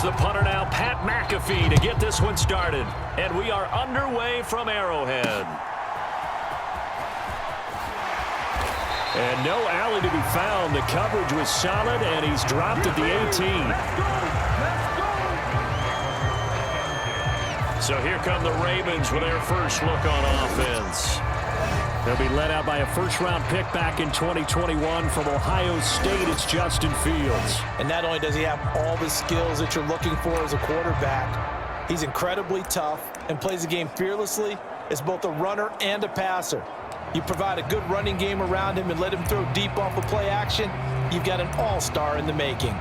the punter now, Pat McAfee, to get this one started. And we are underway from Arrowhead. And no alley to be found. The coverage was solid, and he's dropped at the 18. So here come the Ravens with their first look on offense. They'll be led out by a first-round pick back in 2021 from Ohio State. It's Justin Fields. And not only does he have all the skills that you're looking for as a quarterback, he's incredibly tough and plays the game fearlessly as both a runner and a passer. You provide a good running game around him and let him throw deep off of play action, you've got an all-star in the making.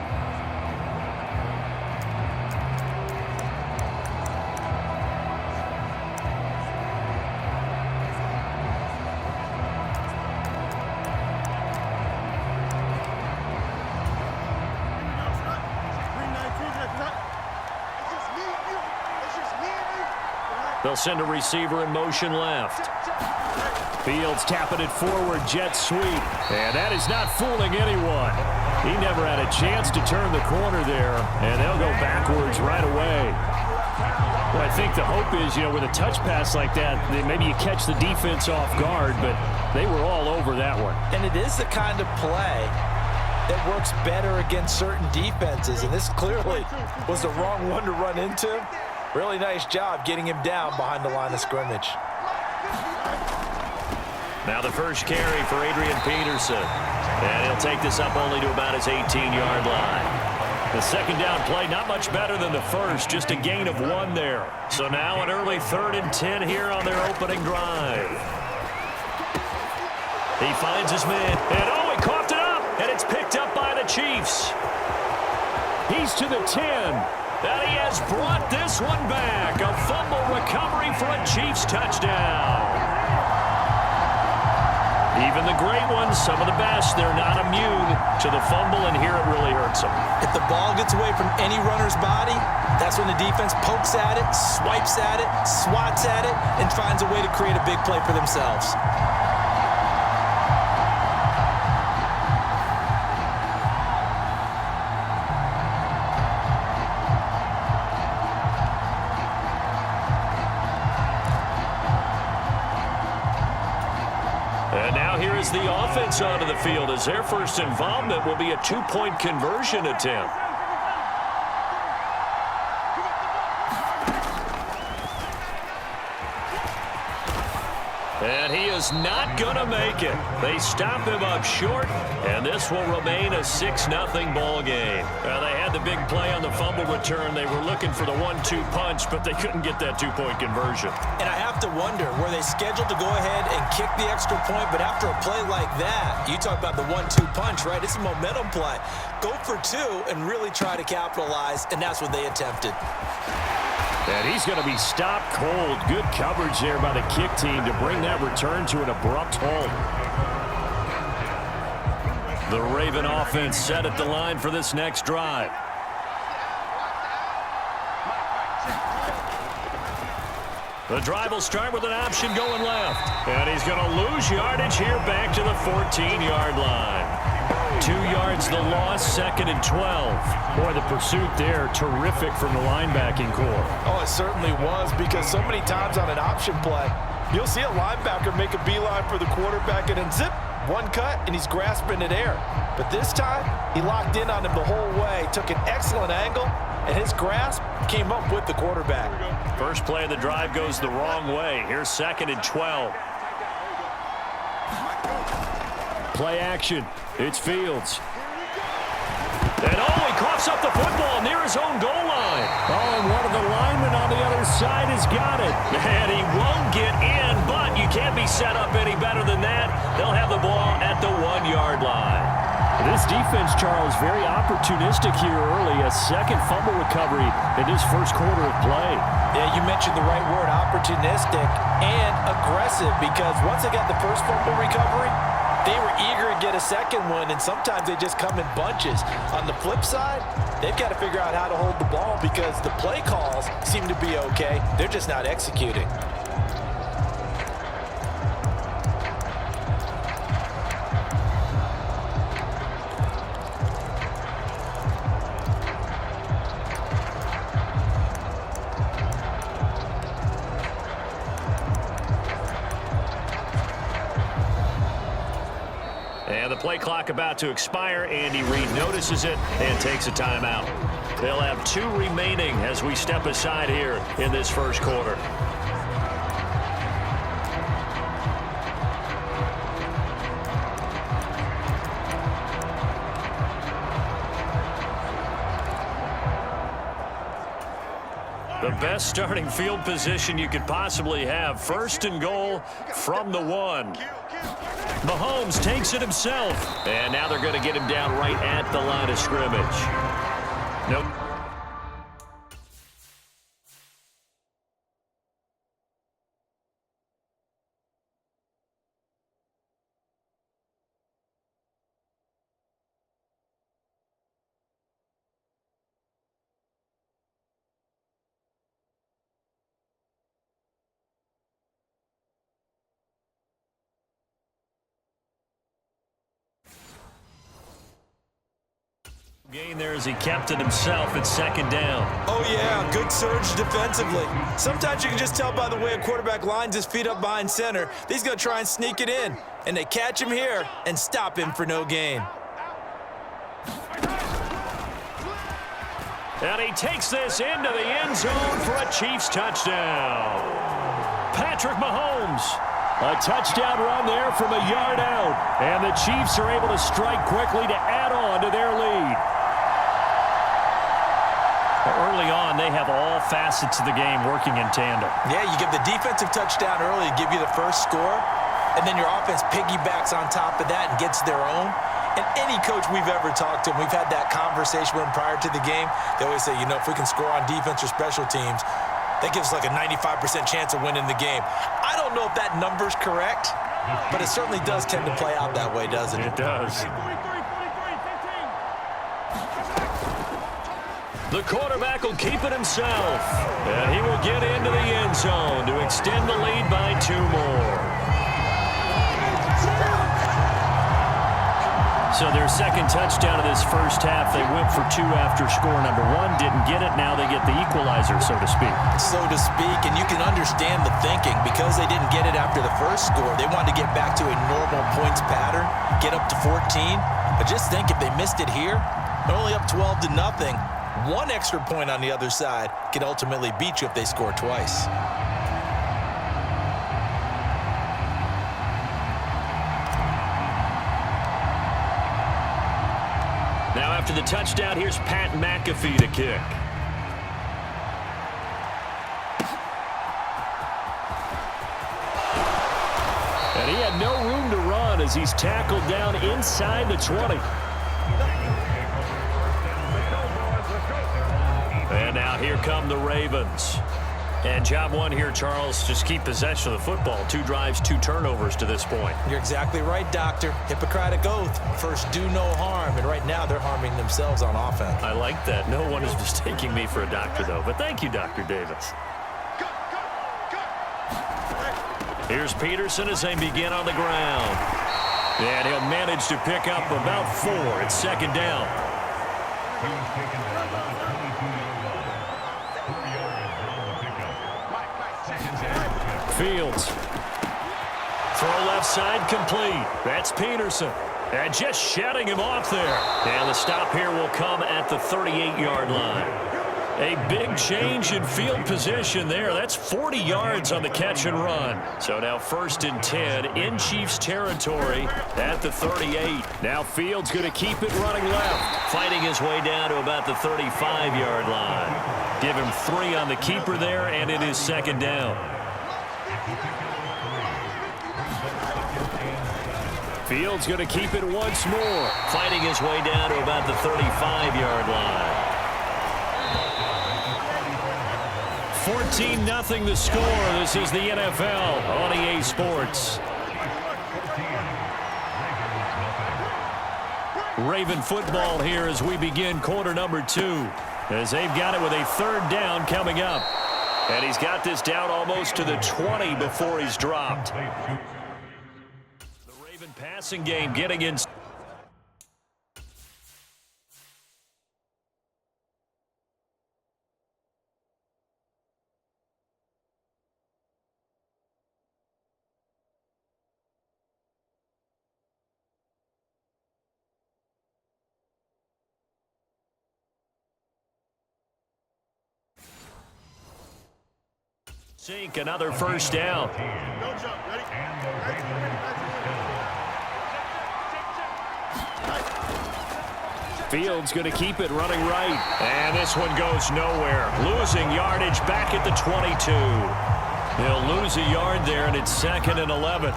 They'll send a receiver in motion left. Fields tapping it forward, jet sweep. And that is not fooling anyone. He never had a chance to turn the corner there, and they'll go backwards right away. Well, I think the hope is, with a touch pass like that, maybe you catch the defense off guard, but they were all over that one. And it is the kind of play that works better against certain defenses, and this clearly was the wrong one to run into. Really nice job getting him down behind the line of scrimmage. Now the first carry for Adrian Peterson. And he'll take this up only to about his 18-yard line. The second down play, not much better than the first, just a gain of 1 there. So now an early 3rd and 10 here on their opening drive. He finds his man, and he coughed it up, and it's picked up by the Chiefs. He's to the 10. And he has brought this one back. A fumble recovery for a Chiefs touchdown. Even the great ones, some of the best, they're not immune to the fumble, and here it really hurts them. If the ball gets away from any runner's body, that's when the defense pokes at it, swipes at it, swats at it, and finds a way to create a big play for themselves. Is the offense onto the field as their first involvement will be a 2-point conversion attempt. And he is not going to make it. They stop him up short, and this will remain a 6-0 ball game. They had the big play on the fumble return. They were looking for the 1-2 punch, but they couldn't get that 2-point conversion. And I have to wonder, were they scheduled to go ahead and kick the extra point, but after a play like that, you talk about the 1-2 punch, right? It's a momentum play. Go for 2 and really try to capitalize, and that's what they attempted. And he's going to be stopped cold. Good coverage there by the kick team to bring that return to an abrupt halt. The Raven offense set at the line for this next drive. The drive will start with an option going left. And he's going to lose yardage here back to the 14-yard line. 2 yards the loss, 2nd and 12. Boy, the pursuit there, terrific from the linebacking core. Oh, it certainly was, because so many times on an option play, you'll see a linebacker make a beeline for the quarterback and then zip, one cut, and he's grasping at air. But this time, he locked in on him the whole way, took an excellent angle, and his grasp came up with the quarterback. First play of the drive goes the wrong way. Here's 2nd and 12. Play action. It's Fields. And he coughs up the football near his own goal line. And one of the linemen on the other side has got it. And he won't get in, but you can't be set up any better than that. They'll have the ball at the 1-yard line. This defense, Charles, very opportunistic here early. A second fumble recovery in this first quarter of play. Yeah, you mentioned the right word, opportunistic and aggressive, because once they got the first fumble recovery, they were eager to get a second one, and sometimes they just come in bunches. On the flip side, they've got to figure out how to hold the ball, because the play calls seem to be okay. They're just not executing. And the play clock about to expire. Andy Reid notices it and takes a timeout. They'll have 2 remaining as we step aside here in this first quarter. The best starting field position you could possibly have. First and goal from the 1. Mahomes takes it himself. And now they're going to get him down right at the line of scrimmage. Nope. Gain there as he kept it himself at second down. Oh, yeah, good surge defensively. Sometimes you can just tell by the way a quarterback lines his feet up behind center that he's going to try and sneak it in. And they catch him here and stop him for no gain. And he takes this into the end zone for a Chiefs touchdown. Patrick Mahomes. A touchdown run there from a yard out. And the Chiefs are able to strike quickly to add on to their lead. Early on, they have all facets of the game working in tandem. Yeah, you give the defensive touchdown early to give you the first score, and then your offense piggybacks on top of that and gets their own. And any coach we've ever talked to, and we've had that conversation with them prior to the game, they always say, you know, if we can score on defense or special teams, that gives us like a 95% chance of winning the game. I don't know if that number's correct, but it certainly does tend to play out that way, doesn't it? It does. The quarterback will keep it himself, and he will get into the end zone to extend the lead by 2 more. So their second touchdown of this first half, they went for 2 after score number 1, didn't get it, now they get the equalizer, so to speak. So to speak, and you can understand the thinking. Because they didn't get it after the first score, they wanted to get back to a normal points pattern, get up to 14. But just think, if they missed it here, they're only up 12-0. 1 extra point on the other side can ultimately beat you if they score twice. Now after the touchdown, here's Pat McAfee to kick. And he had no room to run as he's tackled down inside the 20. And now here come the Ravens. And job 1 here, Charles, just keep possession of the football. 2 drives, 2 turnovers to this point. You're exactly right, Doctor. Hippocratic oath. First, do no harm. And right now, they're harming themselves on offense. I like that. No one is mistaking me for a doctor, though. But thank you, Dr. Davis. Here's Peterson as they begin on the ground. And he'll manage to pick up about 4. It's second down. Fields. Throw left side complete. That's Peterson. And just shutting him off there. And the stop here will come at the 38-yard line. A big change in field position there. That's 40 yards on the catch and run. So now 1st and 10 in Chiefs territory at the 38. Now Fields going to keep it running left. Fighting his way down to about the 35-yard line. Give him 3 on the keeper there, and it is second down. Fields going to keep it once more. Fighting his way down to about the 35-yard line. 14-0 the score. This is the NFL on EA Sports. Raven football here as we begin quarter number 2. As they've got it with a 3rd down coming up. And he's got this down almost to the 20 before he's dropped. The Raven passing game getting in. Sink another first down. Fields going to keep it running right. And this one goes nowhere. Losing yardage back at the 22. He'll lose a yard there, and it's 2nd and 11.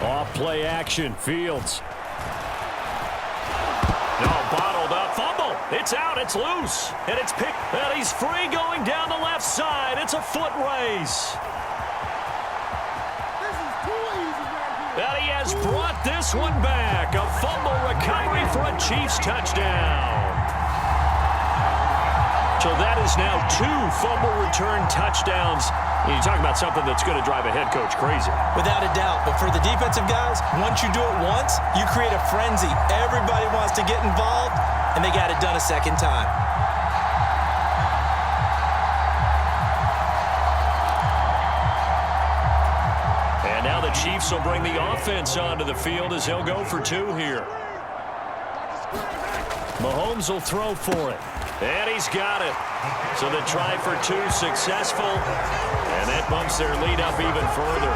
Off play action. Fields. No, bottled up. Fumble. It's out. It's loose. And it's picked. And he's free going down the left side. It's a foot race. And he has brought this one back. A fumble recovery for a Chiefs touchdown. So that is now 2 fumble return touchdowns. You talk about something that's going to drive a head coach crazy. Without a doubt. But for the defensive guys, once you do it once, you create a frenzy. Everybody wants to get involved, and they got it done a second time. And now the Chiefs will bring the offense onto the field as they'll go for 2 here. Mahomes will throw for it. And he's got it. So the try for 2 successful. And that bumps their lead up even further.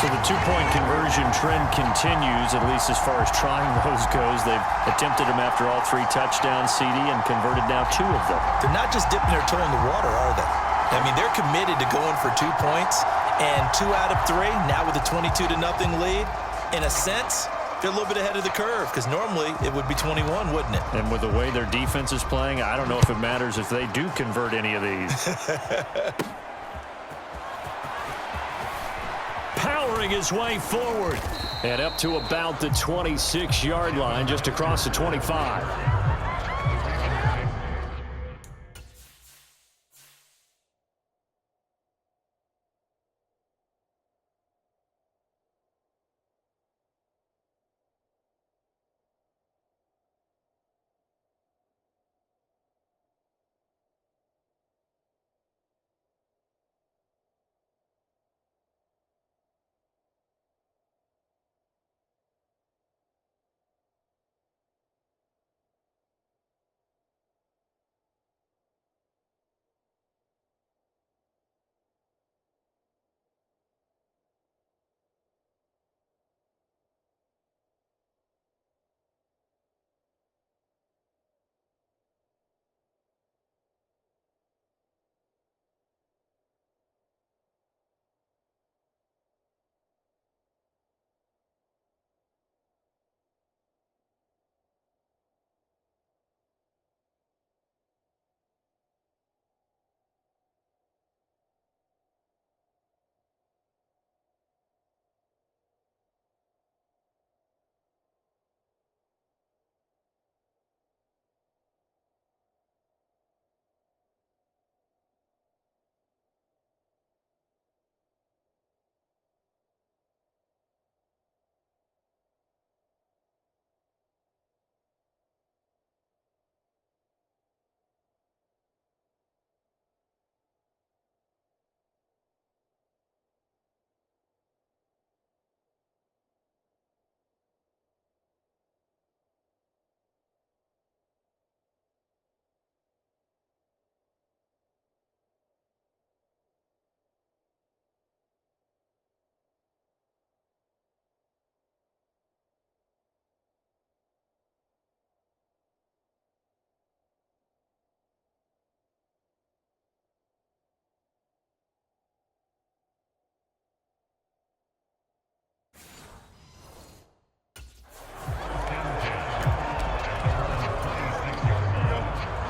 So the 2-point conversion trend continues, at least as far as trying those goes. They've attempted them after all 3 touchdowns, CD, and converted now 2 of them. They're not just dipping their toe in the water, are they? I mean, they're committed to going for 2 points. And 2 out of 3, now with a 22-0 lead. In a sense, they're a little bit ahead of the curve, because normally it would be 21, wouldn't it? And with the way their defense is playing, I don't know if it matters if they do convert any of these. Powering his way forward. And up to about the 26-yard line, just across the 25.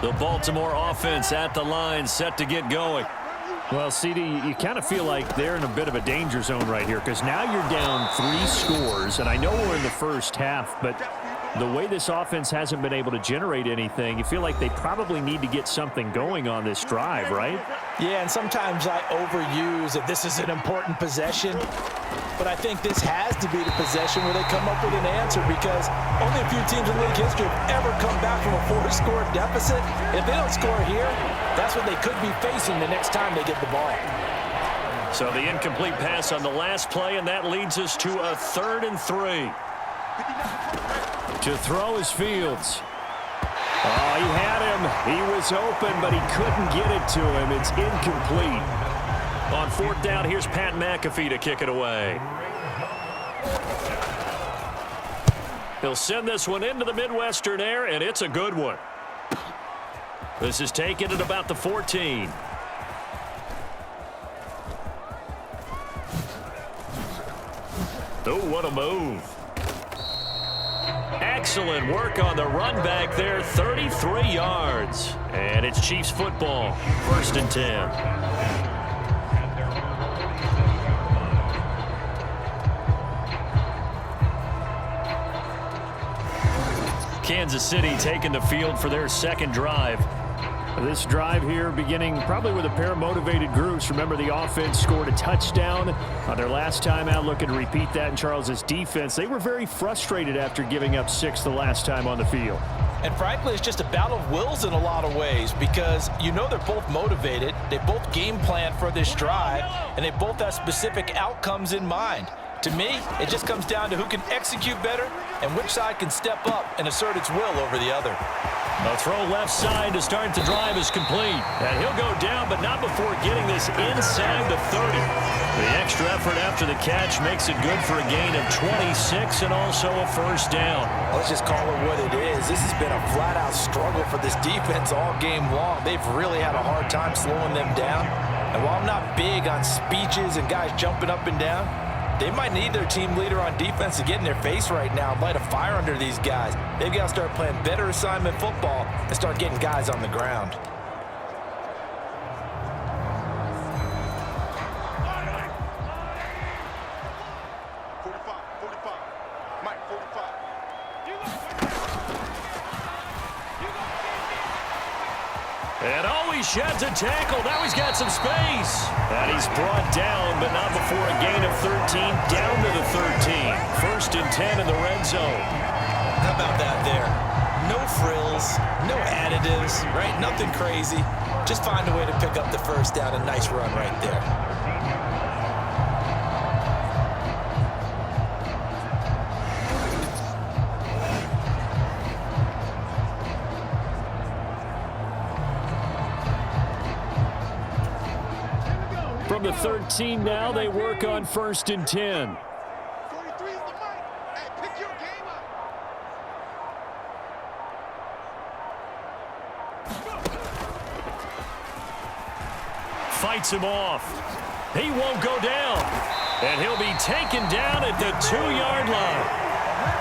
The Baltimore offense at the line, set to get going. Well, CD, you kind of feel like they're in a bit of a danger zone right here, because now you're down 3 scores, and I know we're in the first half, but the way this offense hasn't been able to generate anything, you feel like they probably need to get something going on this drive, right? Yeah, and sometimes I overuse that this is an important possession, but I think this has to be the possession where they come up with an answer, because only a few teams in league history have ever come back from a 4-score deficit. If they don't score here, that's what they could be facing the next time they get the ball. So the incomplete pass on the last play, and that leads us to a 3rd and 3. To throw is Fields. Oh, he He was open, but he couldn't get it to him. It's incomplete. On fourth down, here's Pat McAfee to kick it away. He'll send this one into the Midwestern air, and it's a good one. This is taken at about the 14. Oh, what a move. Excellent work on the run back there, 33 yards. And it's Chiefs football, 1st and 10. Kansas City taking the field for their second drive. This drive here beginning probably with a pair of motivated groups. Remember, the offense scored a touchdown on their last time out. Looking to repeat that in Charles's defense. They were very frustrated after giving up 6 the last time on the field. And frankly, it's just a battle of wills in a lot of ways because you know they're both motivated. They both game plan for this drive, and they both have specific outcomes in mind. To me, it just comes down to who can execute better and which side can step up and assert its will over the other. A throw left side to start the drive is complete. And he'll go down, but not before getting this inside the 30. The extra effort after the catch makes it good for a gain of 26 and also a first down. Let's just call it what it is. This has been a flat-out struggle for this defense all game long. They've really had a hard time slowing them down. And while I'm not big on speeches and guys jumping up and down, they might need their team leader on defense to get in their face right now and light a fire under these guys. They've got to start playing better assignment football and start getting guys on the ground. And oh, he sheds a tackle. Now he's got some space. And he's brought down, but not before a gain of 13, down to the 13. 1st and 10 in the red zone. How about that there? No frills, no additives, right? Nothing crazy. Just find a way to pick up the first down. A nice run right there. From the 13 now, they work on 1st and 10. Fights him off. He won't go down. And he'll be taken down at the 2-yard line.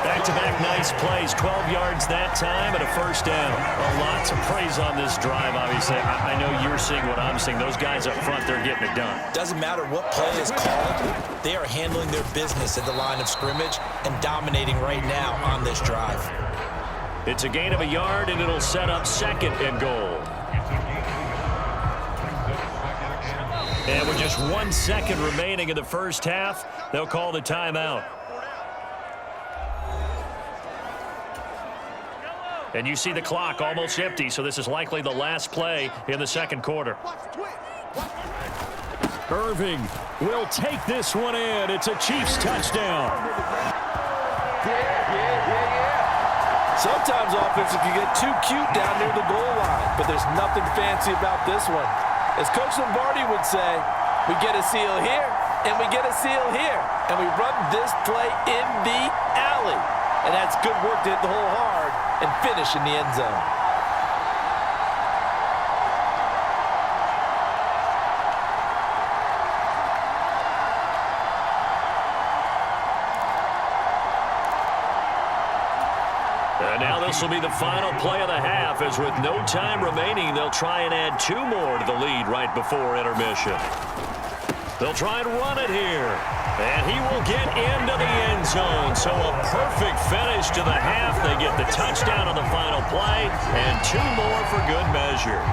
Back-to-back nice plays, 12 yards that time and a first down. A lot to praise on this drive, obviously. I know you're seeing what I'm seeing. Those guys up front, they're getting it done. Doesn't matter what play is called. They are handling their business at the line of scrimmage and dominating right now on this drive. It's a gain of a yard, and it'll set up 2nd and goal. And with just 1 second remaining in the first half, they'll call the timeout. And you see the clock almost empty, so this is likely the last play in the second quarter. Irving will take this one in. It's a Chiefs touchdown. Sometimes offensive can get too cute down near the goal line, but there's nothing fancy about this one. As Coach Lombardi would say, we get a seal here, and we get a seal here, and we run this play in the alley. And that's good work to hit the hole hard and finish in the end zone. And now this will be the final play of the half, as with no time remaining, they'll try and add 2 more to the lead right before intermission. They'll try and run it here. And he will get into the end zone. So a perfect finish to the half. They get the touchdown on the final play, and 2 more for good measure.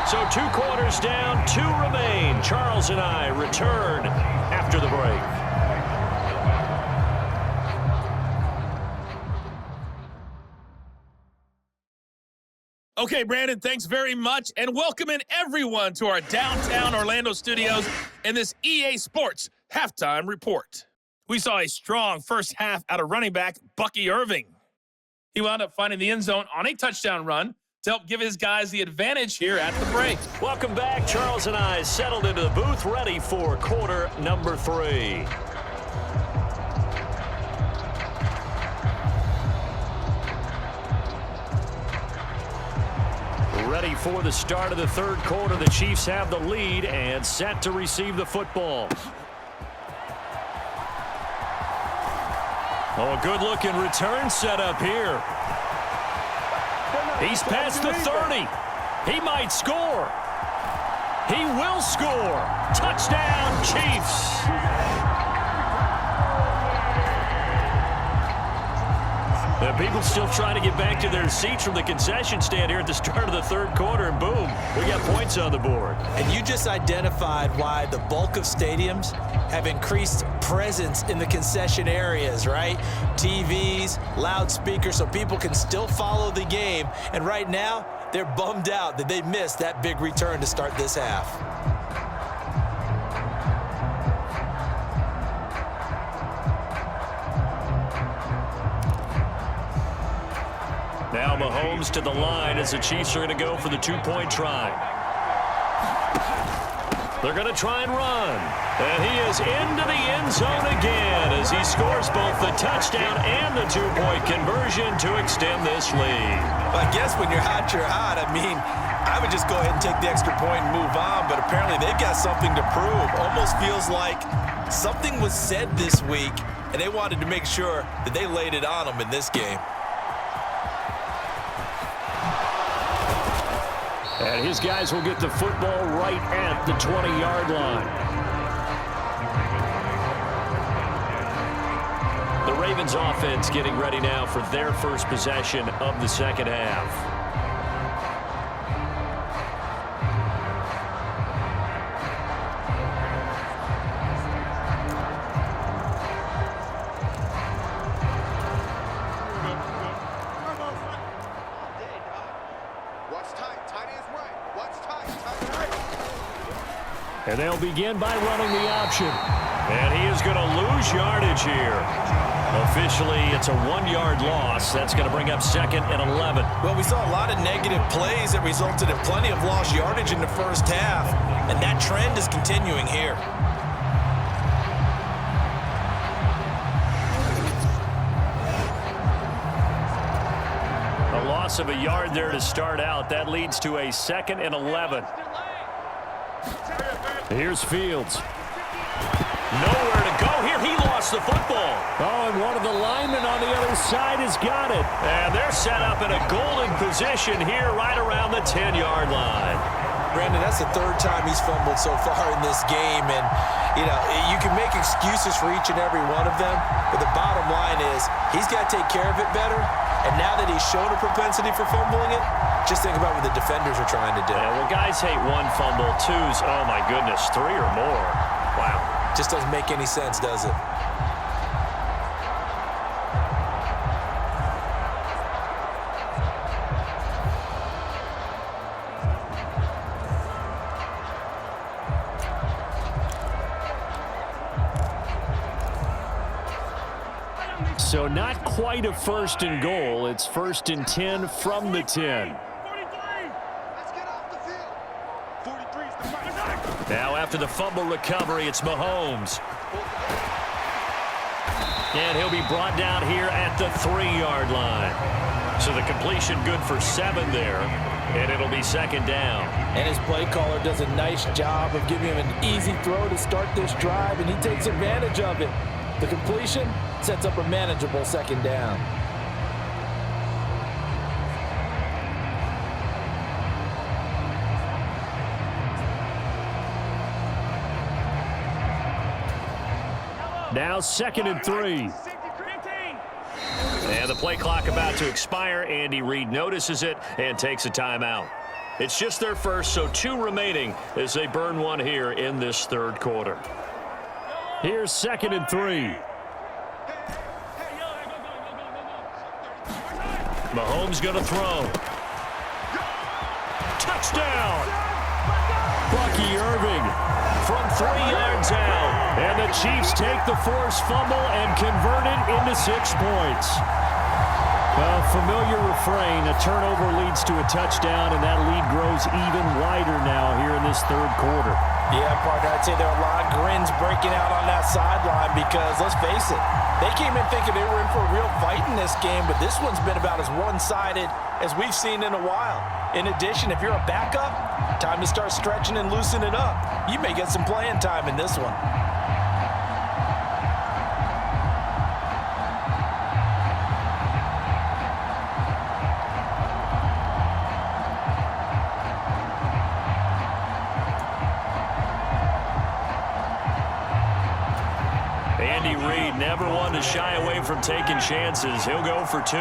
So 2 quarters down, 2 remain. Charles and I return after the break. Okay, Brandon, thanks very much, and welcome in everyone to our downtown Orlando studios in this EA Sports Halftime Report. We saw a strong first half out of running back Bucky Irving. He wound up finding the end zone on a touchdown run to help give his guys the advantage here at the break. Welcome back. Charles and I settled into the booth, ready for quarter number 3. Ready for the start of the third quarter. The Chiefs have the lead and set to receive the football. Oh, a good-looking return setup here. He's past the 30. He might score. He will score. Touchdown, Chiefs. The people still trying to get back to their seats from the concession stand here at the start of the third quarter, and boom, we got points on the board. And you just identified why the bulk of stadiums have increased presence in the concession areas, right? TVs, loudspeakers, so people can still follow the game. And right now, they're bummed out that they missed that big return to start this half. Now Mahomes to the line as the Chiefs are going to go for the two-point try. They're going to try and run. And he is into the end zone again as he scores both the touchdown and the two-point conversion to extend this lead. Well, I guess when you're hot, you're hot. I mean, I would just go ahead and take the extra point and move on, but apparently they've got something to prove. Almost feels like something was said this week, and they wanted to make sure that they laid it on them in this game. And his guys will get the football right at the 20-yard line. The Ravens offense getting ready now for their first possession of the second half. And they'll begin by running the option. And he is going to lose yardage here. Officially, it's a 1-yard loss. That's going to bring up 2nd and 11. Well, we saw a lot of negative plays that resulted in plenty of lost yardage in the first half, and that trend is continuing here. A loss of a yard there to start out. That leads to a 2nd and 11. Here's Fields. Nowhere to go here. He lost the football. Oh, and one of the linemen on the other side has got it. And they're set up in a golden position here right around the 10-yard line. Brandon, that's the 3rd time he's fumbled so far in this game. And, you know, you can make excuses for each and every one of them. But the bottom line is he's got to take care of it better. And now that he's shown a propensity for fumbling it, just think about what the defenders are trying to do. Yeah, well, guys hate 1 fumble, 2's, oh my goodness, 3 or more. Wow. Just doesn't make any sense, does it? So not quite a 1st and goal. It's 1st and 10 from the 10. Now after the fumble recovery, it's Mahomes. And he'll be brought down here at the 3-yard line. So the completion good for 7 there. And it'll be 2nd down. And his play caller does a nice job of giving him an easy throw to start this drive, and he takes advantage of it. The completion sets up a manageable 2nd down. Now 2nd and 3. And the play clock about to expire. Andy Reid notices it and takes a timeout. It's just their first, so 2 remaining as they burn 1 here in this 3rd quarter. Here's 2nd and 3. Mahomes going to throw. touchdown. Bucky Irving from 3 yards out. And the Chiefs take the forced fumble and convert it into 6 points. A familiar refrain, a turnover leads to a touchdown, and that lead grows even wider now here in this third quarter. Yeah, partner, I'd say there are a lot of grins breaking out on that sideline because, let's face it, they came in thinking they were in for a real fight in this game, but this one's been about as one-sided as we've seen in a while. In addition, if you're a backup, time to start stretching and loosening up. You may get some playing time in this one. Andy Reid never one to shy away from taking chances. He'll go for 2.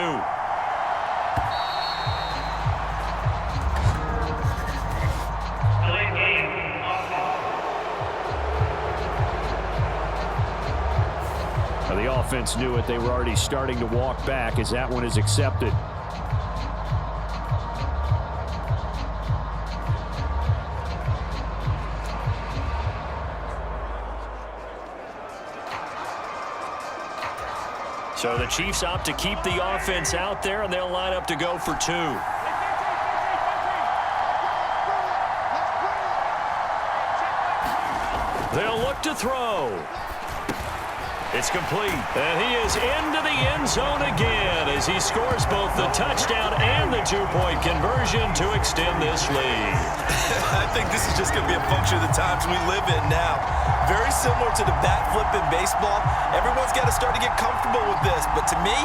Now, the offense knew it. They were already starting to walk back as that one is accepted. So the Chiefs opt to keep the offense out there, and they'll line up to go for 2. They'll look to throw. It's complete. And he is into the end zone again as he scores both the touchdown and the 2-point conversion to extend this lead. I think this is just going to be a function of the times we live in now. Very similar to the bat flip in baseball. Everyone's got to start to get comfortable with this. But to me,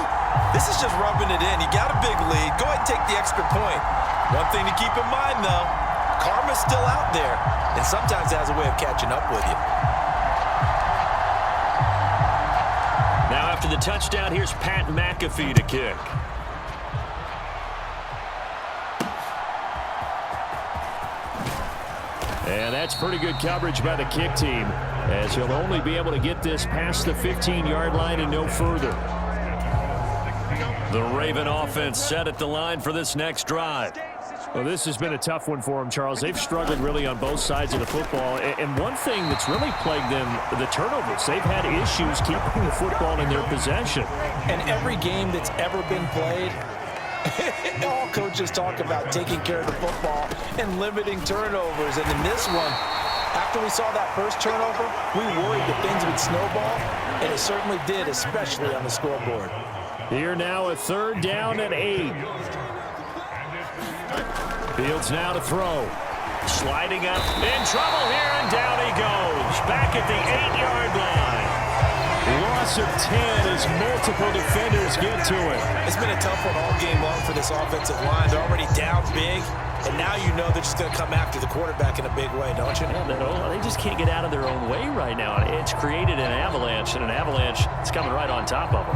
this is just rubbing it in. You got a big lead. Go ahead and take the extra point. One thing to keep in mind, though, karma's still out there. And sometimes it has a way of catching up with you. Now after the touchdown, here's Pat McAfee to kick. And that's pretty good coverage by the kick team, as he'll only be able to get this past the 15-yard line and no further. The Raven offense set at the line for this next drive. Well, this has been a tough one for them, Charles. They've struggled really on both sides of the football. And one thing that's really plagued them, the turnovers. They've had issues keeping the football in their possession. And every game that's ever been played, all coaches talk about taking care of the football and limiting turnovers. And in this one, after we saw that first turnover, we worried that things would snowball, and it certainly did, especially on the scoreboard. Here now, a 3rd down and 8. Fields now to throw. Sliding up, in trouble here, and down he goes. Back at the 8-yard line. Loss of 10 as multiple defenders get to it. It's been a tough one all game long for this offensive line. They're already down big, and now you know they're just going to come after the quarterback in a big way, don't you? Yeah, they just can't get out of their own way right now. It's created an avalanche, and an avalanche is coming right on top of them.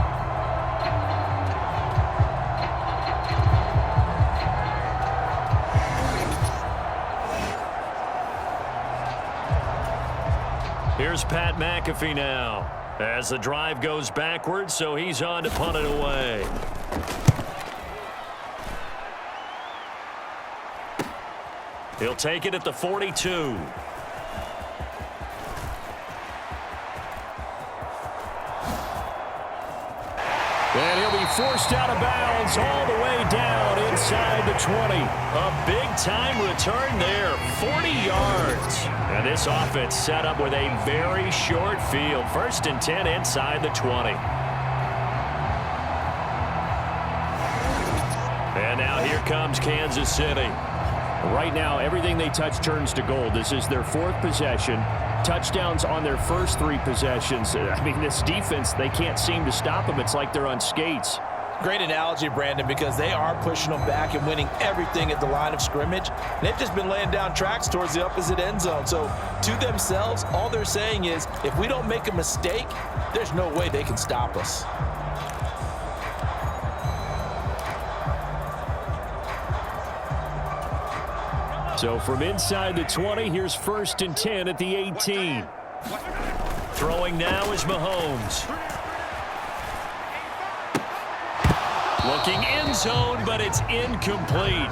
Here's Pat McAfee now as the drive goes backwards, so he's on to punt it away. He'll take it at the 42. And he'll be forced out of bounds all the way down inside the 20. A big-time return there, 40 yards. And this offense set up with a very short field. 1st and 10 inside the 20. And now here comes Kansas City. Right now, everything they touch turns to gold. This is their 4th possession. Touchdowns on their first 3 possessions. I mean, this defense, they can't seem to stop them. It's like they're on skates. Great analogy, Brandon, because they are pushing them back and winning everything at the line of scrimmage. They've just been laying down tracks towards the opposite end zone. So to themselves, all they're saying is, if we don't make a mistake, there's no way they can stop us. So from inside the 20, here's 1st and 10 at the 18. Throwing now is Mahomes. Looking end zone, but it's incomplete.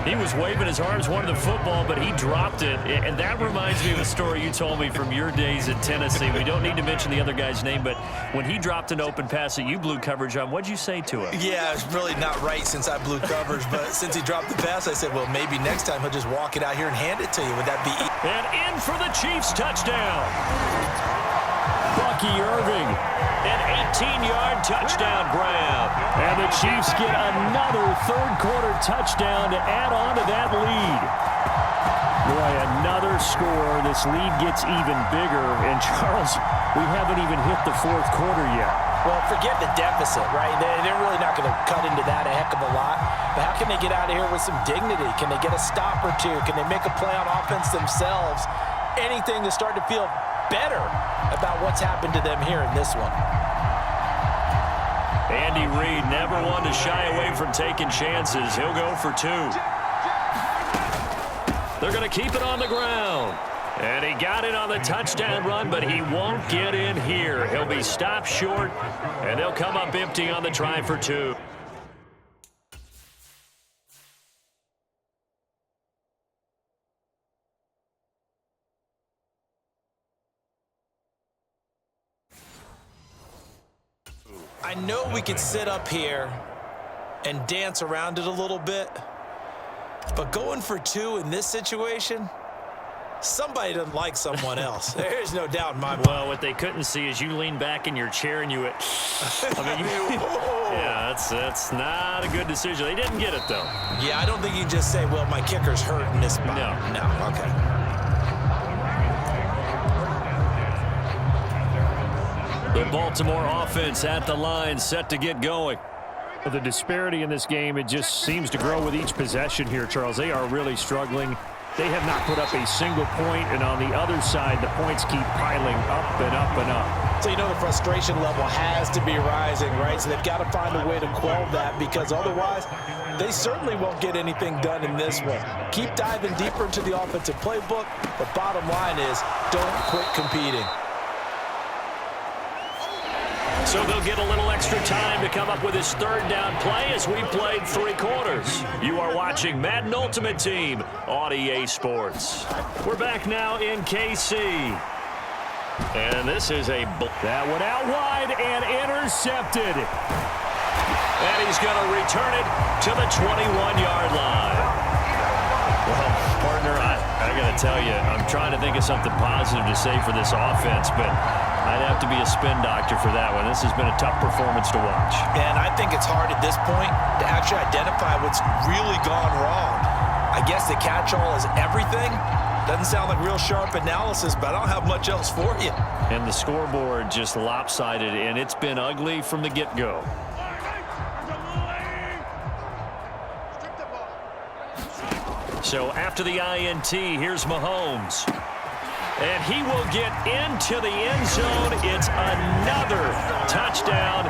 He was waving his arms, wanted the football, but he dropped it. And that reminds me of a story you told me from your days at Tennessee. We don't need to mention the other guy's name, but when he dropped an open pass that you blew coverage on, what'd you say to him? Yeah, it's really not right since I blew coverage, but since he dropped the pass, I said, well, maybe next time he'll just walk it out here and hand it to you. Would that be And in for the Chiefs touchdown. Bucky Irving, an 18-yard touchdown grab. And the Chiefs get another third-quarter touchdown to add on to that lead. Boy, another score. This lead gets even bigger. And, Charles, we haven't even hit the fourth quarter yet. Well, forget the deficit, right? They're really not going to cut into that a heck of a lot. But how can they get out of here with some dignity? Can they get a stop or two? Can they make a play on offense themselves? Anything to start to feel better about what's happened to them here in this one. Andy Reid never one to shy away from taking chances. He'll go for two. They're going to keep it on the ground. And he got it on the touchdown run, but he won't get in here. He'll be stopped short, and they'll come up empty on the try for two. I know we could sit up here and dance around it a little bit, but going for two in this situation, somebody doesn't like someone else. There's no doubt in my mind. Well, what they couldn't see is you lean back in your chair and you went, yeah, that's not a good decision. They didn't get it, though. Yeah, I don't think you can just say, well, my kicker's hurt in this spot. No, okay. The Baltimore offense at the line, set to get going. The disparity in this game, it just seems to grow with each possession here, Charles. They are really struggling. They have not put up a single point, and on the other side, the points keep piling up and up and up. So you know the frustration level has to be rising, right? So they've got to find a way to quell that, because otherwise they certainly won't get anything done in this one. Keep diving deeper into the offensive playbook. The bottom line is don't quit competing. So they'll get a little extra time to come up with his third down play as we played three quarters. You are watching Madden Ultimate Team on EA Sports. We're back now in KC. And this is that went out wide and intercepted. And he's going to return it to the 21-yard line. Well, partner, I got to tell you, I'm trying to think of something positive to say for this offense, but I'd have to be a spin doctor for that one. This has been a tough performance to watch. And I think it's hard at this point to actually identify what's really gone wrong. I guess the catch-all is everything. Doesn't sound like real sharp analysis, but I don't have much else for you. And the scoreboard just lopsided, and it's been ugly from the get-go. So after the INT, here's Mahomes. And he will get into the end zone. It's another touchdown.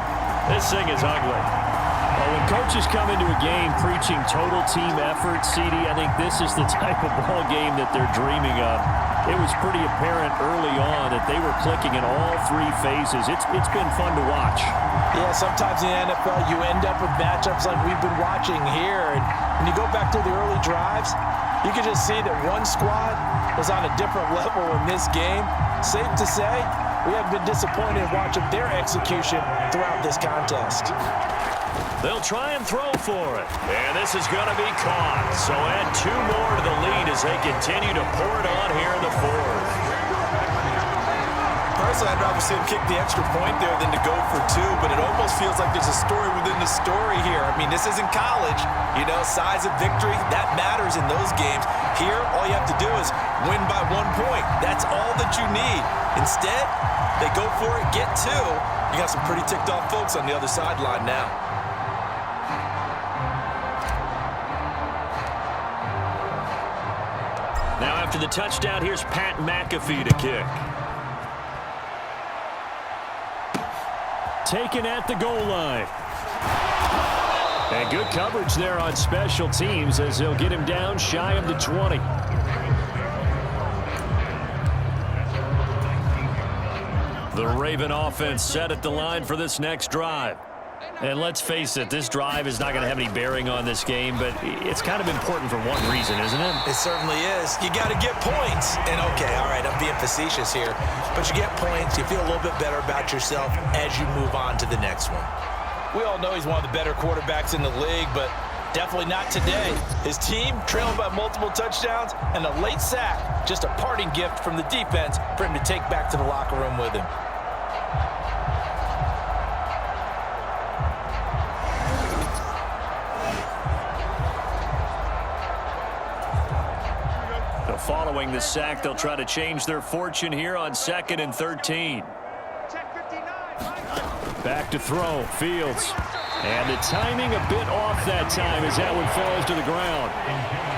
This thing is ugly. Well, when coaches come into a game preaching total team effort, CD, I think this is the type of ball game that they're dreaming of. It was pretty apparent early on that they were clicking in all three phases. It's been fun to watch. Yeah, sometimes in the NFL you end up with matchups like we've been watching here. And when you go back to the early drives, you can just see that one squad was on a different level in this game. Safe to say, we have been disappointed watching their execution throughout this contest. They'll try and throw for it. And this is going to be caught. So add two more to the lead as they continue to pour it on here in the fourth. Personally, I'd rather see him kick the extra point there than to go for two, but it almost feels like there's a story within the story here. I mean, this isn't college. You know, size of victory, that matters in those games. Here, all you have to do is win by 1 point. That's all that you need. Instead, they go for it, get two. You got some pretty ticked off folks on the other sideline now. Now after the touchdown, here's Pat McAfee to kick. Taken at the goal line. And good coverage there on special teams as they'll get him down shy of the 20. The Raven offense set at the line for this next drive. And let's face it, this drive is not going to have any bearing on this game, but it's kind of important for one reason, isn't it? It certainly is. You got to get points. And, okay, all right, I'm being facetious here. But you get points, you feel a little bit better about yourself as you move on to the next one. We all know he's one of the better quarterbacks in the league, but definitely not today. His team trailing by multiple touchdowns and a late sack. Just a parting gift from the defense for him to take back to the locker room with him. Following the sack, they'll try to change their fortune here on 2nd and 13. Back to throw, Fields. And the timing a bit off that time as that one falls to the ground.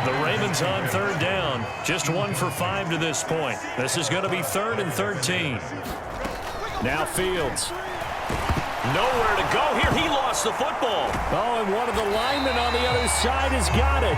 The Ravens on 3rd down. Just 1 for 5 to this point. This is going to be 3rd and 13. Now Fields. Nowhere to go here. He lost the football. Oh, and one of the linemen on the other side has got it.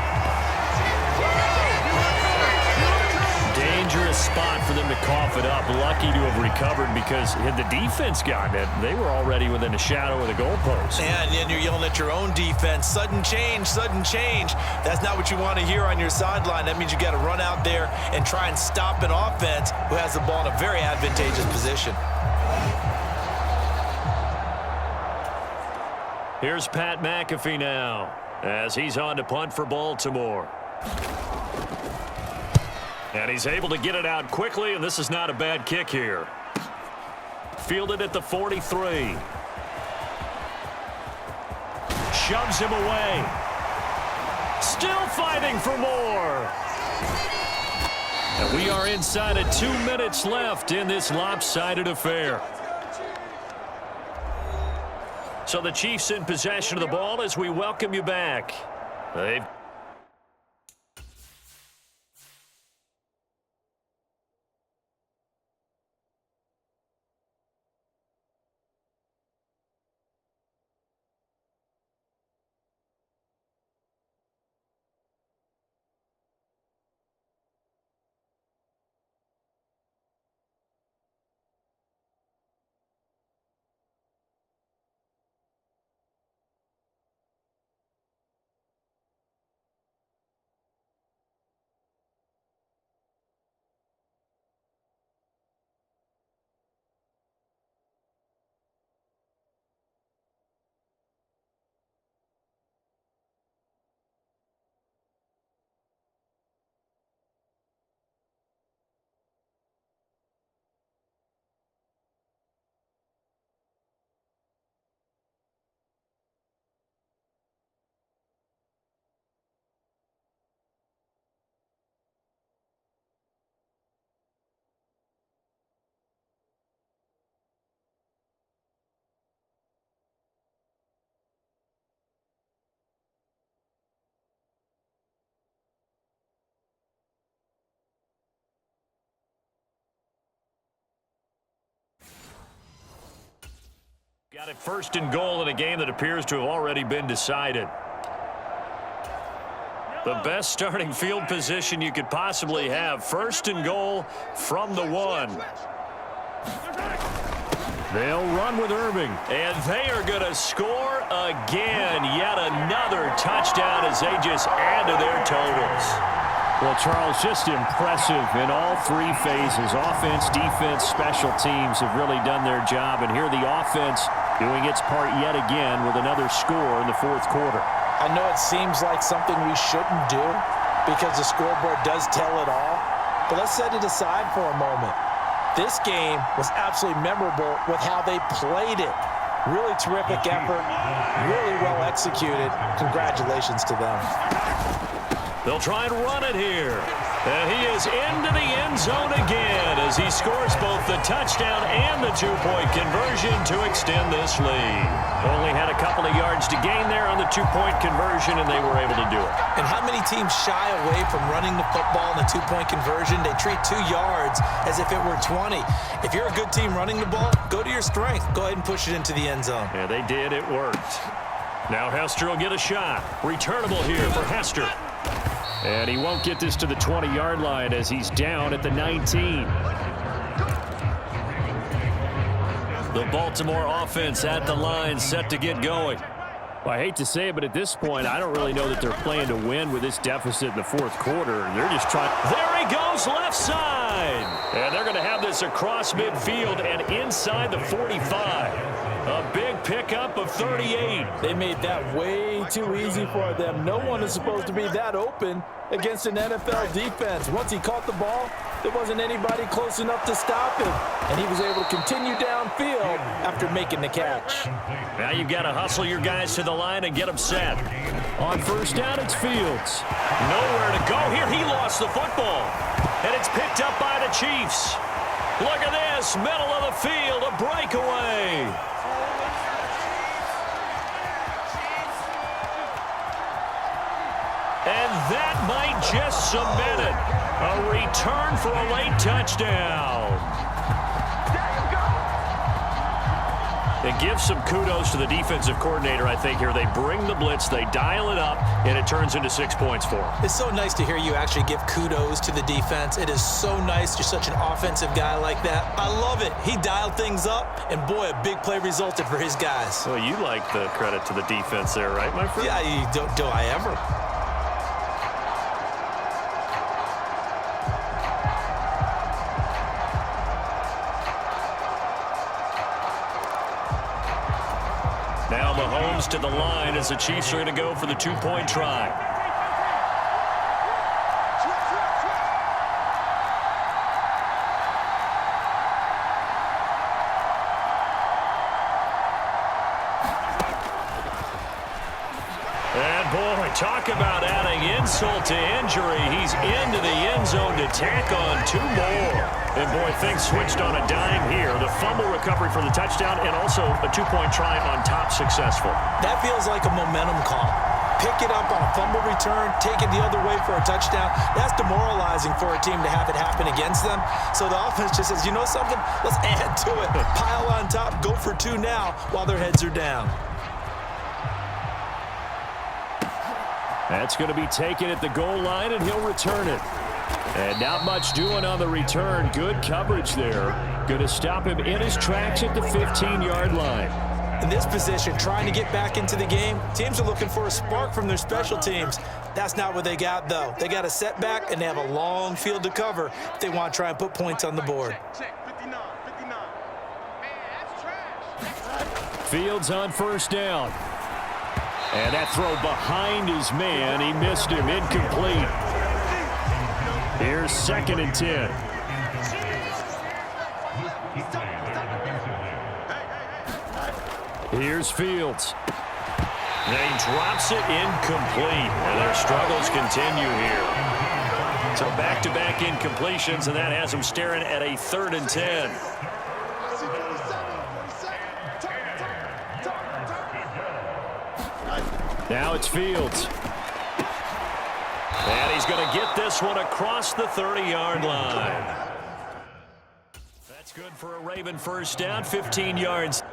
Dangerous spot for them to cough it up. Lucky to have recovered because had the defense gotten it, they were already within a shadow of the goalpost. And you're yelling at your own defense. Sudden change, sudden change. That's not what you want to hear on your sideline. That means you got to run out there and try and stop an offense who has the ball in a very advantageous position. Here's Pat McAfee now as he's on to punt for Baltimore. And he's able to get it out quickly, and this is not a bad kick here. Fielded at the 43. Shoves him away. Still fighting for more. And we are inside of 2 minutes left in this lopsided affair. So the Chiefs in possession of the ball as we welcome you back. They've got it 1st and goal in a game that appears to have already been decided. The best starting field position you could possibly have. 1st and goal from the 1. They'll run with Irving. And they are going to score again. Yet another touchdown as they just add to their totals. Well, Charles, just impressive in all 3 phases. Offense, defense, special teams have really done their job. And here the offense doing its part yet again with another score in the 4th quarter. I know it seems like something we shouldn't do because the scoreboard does tell it all. But let's set it aside for a moment. This game was absolutely memorable with how they played it. Really terrific effort, really well executed. Congratulations to them. They'll try and run it here. And he is into the end zone again as he scores both the touchdown and the 2-point conversion to extend this lead. Only had a couple of yards to gain there on the 2-point conversion, and they were able to do it. And how many teams shy away from running the football in the 2-point conversion? They treat 2 yards as if it were 20. If you're a good team running the ball, go to your strength. Go ahead and push it into the end zone. Yeah, they did. It worked. Now Hester will get a shot. Returnable here for Hester. And he won't get this to the 20-yard line as he's down at the 19. The Baltimore offense at the line, set to get going. Well, I hate to say it, but at this point, I don't really know that they're playing to win with this deficit in the fourth quarter. They're just trying. There he goes, left side. And they're going to have this across midfield and inside the 45. A big pickup of 38. They made that way too easy for them. No one is supposed to be that open against an NFL defense. Once he caught the ball, there wasn't anybody close enough to stop him. And he was able to continue downfield after making the catch. Now you've got to hustle your guys to the line and get them set. On first down, it's Fields. Nowhere to go here. He lost the football. And it's picked up by the Chiefs. Look at this. Middle of the field. A breakaway. And that might just cement it. A return for a late touchdown. It gives some kudos to the defensive coordinator, I think, here. They bring the blitz, they dial it up, and it turns into 6 points for them. It's so nice to hear you actually give kudos to the defense. It is so nice. You're such an offensive guy like that. I love it. He dialed things up, and boy, a big play resulted for his guys. Well, you like the credit to the defense there, right, my friend? Yeah, do I ever? Now Mahomes to the line as the Chiefs are going to go for the two-point try. And boy, talk about adding insult to injury. He's into the end zone to tack on two more. And boy, things switched on a dime here. The fumble recovery for the touchdown and also a two-point try on top successful. That feels like a momentum call. Pick it up on a fumble return, take it the other way for a touchdown. That's demoralizing for a team to have it happen against them. So the offense just says, you know something? Let's add to it. Pile on top, go for two now while their heads are down. That's going to be taken at the goal line, and he'll return it. And not much doing on the return. Good coverage there. Going to stop him in his tracks at the 15-yard line. In this position, trying to get back into the game, teams are looking for a spark from their special teams. That's not what they got, though. They got a setback, and they have a long field to cover if they want to try and put points on the board. Fields on first down. And that throw behind his man. He missed him. Incomplete. Here's 2nd and 10. Here's Fields. And he drops it incomplete. And their struggles continue here. So back-to-back incompletions, and that has them staring at a 3rd and 10. Now it's Fields. And he's going to get this one across the 30-yard line. That's good for a Raven first down, 15 yards.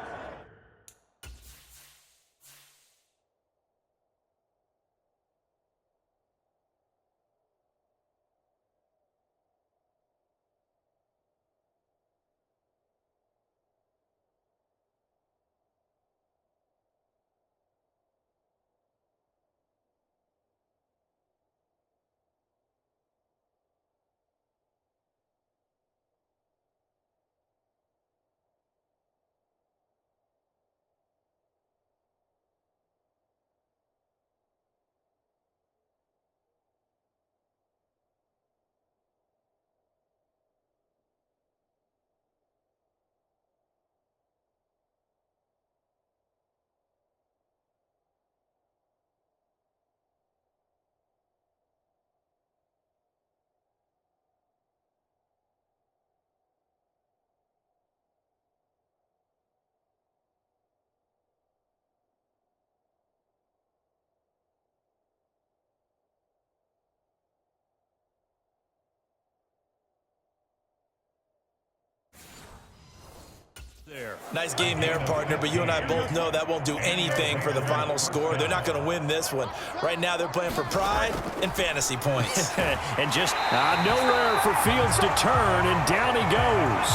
There. Nice game there, partner, but you and I both know that won't do anything for the final score. They're not going to win this one. Right now, they're playing for pride and fantasy points. And just nowhere for Fields to turn, and down he goes.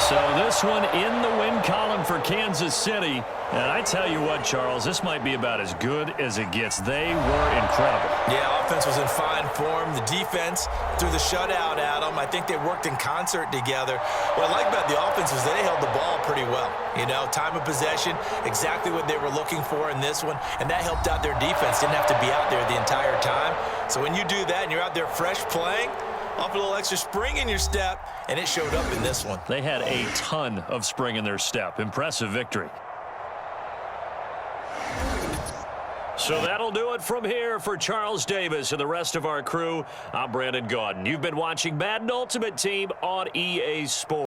So this one in the win column for Kansas City. And I tell you what, Charles, this might be about as good as it gets. They were incredible. Yeah, offense was in fine form. The defense threw the shutout at them. I think they worked in concert together. What I like about the offense is they held the ball pretty well. You know, time of possession, exactly what they were looking for in this one, and that helped out their defense. Didn't have to be out there the entire time. So when you do that and you're out there fresh playing, up a little extra spring in your step, and it showed up in this one. They had a ton of spring in their step. Impressive victory. So that'll do it from here for Charles Davis and the rest of our crew. I'm Brandon Gaudin. You've been watching Madden Ultimate Team on EA Sports.